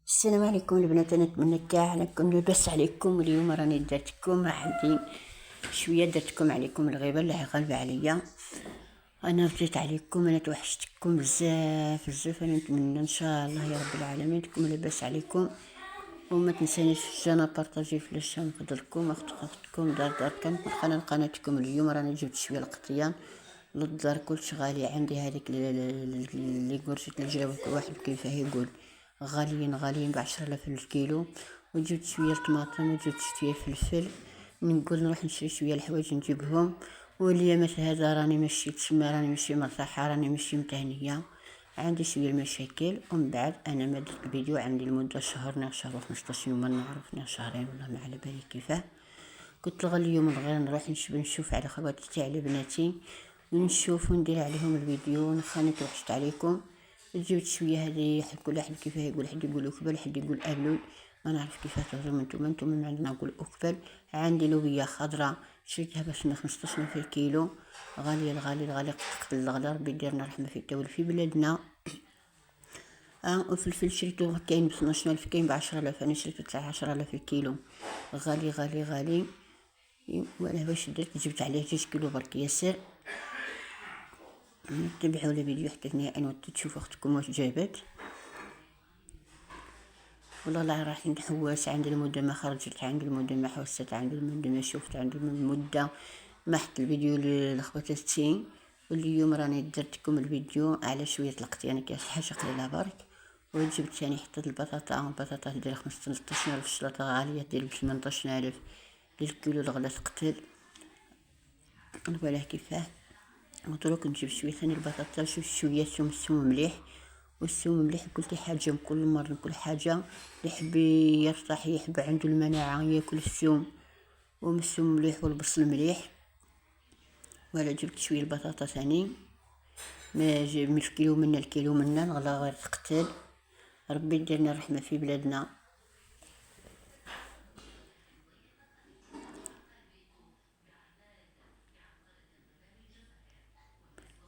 السلام عليكم البنات، انا نتمنى كاع انكم لاباس عليكم. اليوم راني درتكم عندي شويه، درتكم عليكم الغيبه اللي غالبه عليا. انا رديت عليكم، انا توحشتكم بزاف بزاف. انا نتمنى ان شاء الله يا رب العالمين تكونوا لاباس عليكم، وما تنسانيش في الجانا بارطاجي فلاش نقدركم اختكم دار كان قناتكم. اليوم راني جبت شويه القطيان للدار، كلش غالي عندي. هذيك اللي قرشت اللي جاوبك واحد كيفاه يقول غاليين ب10,000 الكيلو. وجبت شويه طماطم وجبت شويه فلفل. نقول نروح نشري شويه الحوايج نجيبهم. واليوم هذا راني ماشي تسمى، راني ماشي مرتاحه، راني ماشي متهنيه، عندي شويه المشاكل. ومن بعد انا ما درت الفيديو عندي لمده شهر و15 يوم، ما نعرف شهرين ولا ما على بالي كيفاه. قلت لغا اليوم غير نروح نشوف على خواتي تاع على بناتي ونشوف وندير عليهم الفيديو. نخاني توحشت عليكم. جبت شويه هذه، كل واحد كيفاه يقول، حد يقول اكبل، حد يقول ابلول، ما نعرف كيفاه تهضروا انتم من عندنا نقول اكبل. عندي لوبيا خضراء شريتها باش 15 في الكيلو، غاليه الغالي قتل الغلا، ربي يديرنا رحمه في الدول في بلادنا. وفلفل شريتو كاين ب 12,000، كاين ب10,000، انا شريتو تاع 10,000 الكيلو، غالي. وانا باش درت جبت عليه 2 كيلو برك ياسر. تبعوا الفيديو حتى نهائيا وتشوفوا اختكم واش جابت. والله لا راح نحوس، عندي المدة ما خرجت، عندي المدة ما حوست، عندي المدة ما شفت، عندي المدة ما حط الفيديو لخواتاتي. واليوم راني درتكم الفيديو على شوية القطيان، كاس حاجة قليلة برك. وجبت ثاني حطيت البطاطا دير 15,000، الشلاطة غالية دير ب18,000 للكيلو، الغلا تقتل. ولا كيفاه ودروك نجيب شويه ثاني البطاطا، شويه ثوم مليح. والثوم مليح قلت حاجه كل مره كل حاجه اللي يحب يرتاح يحب عنده المناعه ياكل الثوم. الثوم مليح والبصل مليح. ولا جبت شويه البطاطا ثاني، ما جيب من الكيلو منا الغلا غير تقتل، ربي يديرنا رحمه في بلادنا.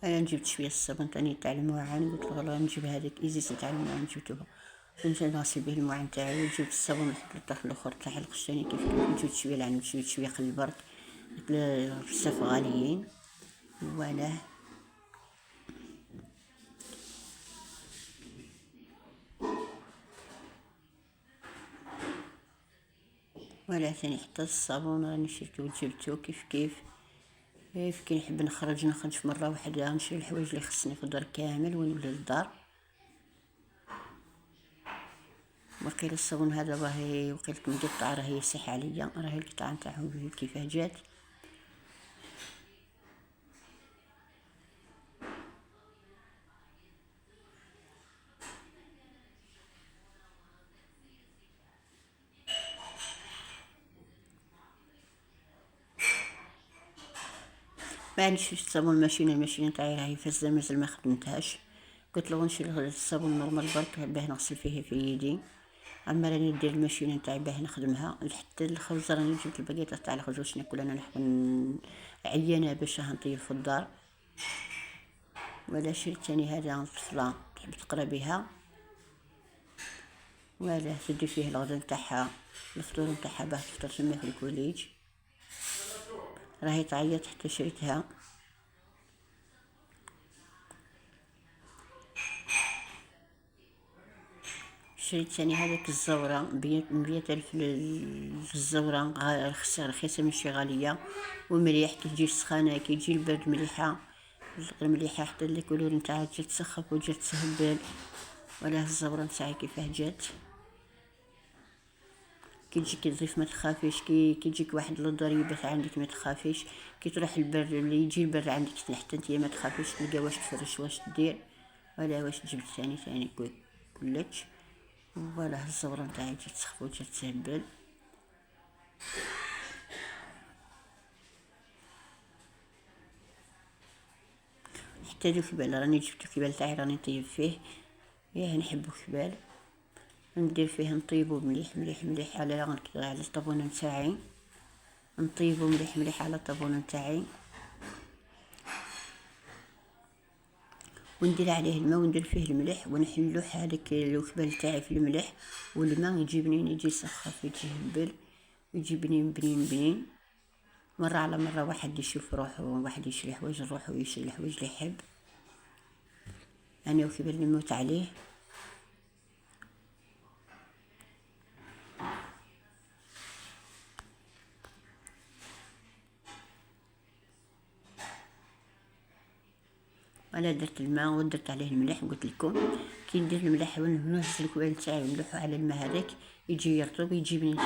انا جبت شويه الصابون تاني تاع المواعن، قلت له نجيب هذيك ايزي تاع المواعن، جبتوها باش نغسل به المواعن تاعي. وجبت الصابون الطرف الاخر تاع القشاني كيف جبت شويه العنب، شويه خل برك، بزاف غاليين. ولا ثاني حتى الصابون راني شريتو وجبتو كيف كي نحب نخرج في مره واحده نشري الحوايج اللي خصني في الدار كامل ونولي للدار. وقيل الصابون هذا راهي وقيل مقطعه، راهي يصح عليا، راهي القطعه نتاعو كيفاه جات. بعد شفت الصابون الماشينه تاعي راهي فاسده مازال ما خدمتهاش. قلت له نشري الصابون نورمال برك باه نغسل فيه في يدي، اما راني ندير الماشينه تاعي باه نخدمها. حتى الخبز راني جبت الباكيطه تاع الخبز واش ناكل، انا نحب عيانه باش نطيب في الدار. ولا شريت ثاني هذا طفله تحب تقرا بها، ولا تدي فيه الغدا نتاعها الفطور نتاعها باه تفطر تما في الكوليج. راهي تعيط حتى شريتها. شريت ثاني هذيك الزورة ب100,000 الزورة، رخيصة ماشي غالية ومليح. كي تجي السخانة كي تجي البرد مليحة مليحة، حتى الكولور نتاعها تجي تسخف وتجي تسهبل. ولا الزورة نتاعي كيفاه جات، كي تجيك تضيف ما تخافيش، كي يجيك واحد للدار يبات عندك ما تخافيش، كي تروح البرد اللي يجي البرد عندك حتى انتيا ما تخافيش، تلقى واش تفرش واش دير. ولا واش جبت ثاني كلش. ولا الزورة نتاعي جات تسخف وجات تسهبل. حتى ذو كبال راني جبت الكبال تاعي راني نطيب فيه، نحبو كبال ندير فيه نطيبو مليح على الطابونة نتاعي، نطيبو مليح على الطابونة نتاعي. وندير عليه الماء وندير فيه الملح ونحلو هذاك الوكبال تاعي في الملح والماء، يجي بنين، يجي يسخف، يجي يهبل، يجي بنين بنين بنين. مرة على مرة واحد يشوف روحه، واحد يشري حوايج لروحو ويشري الحوايج اللي يحب. انا وكبال نموت عليه. انا درت الماء ودرت عليه الملح، قلت لكم كي ندير الملح ونهز الكوال تاعي ونلوحو على الماء هذاك يجي يرطب، يجي بنين.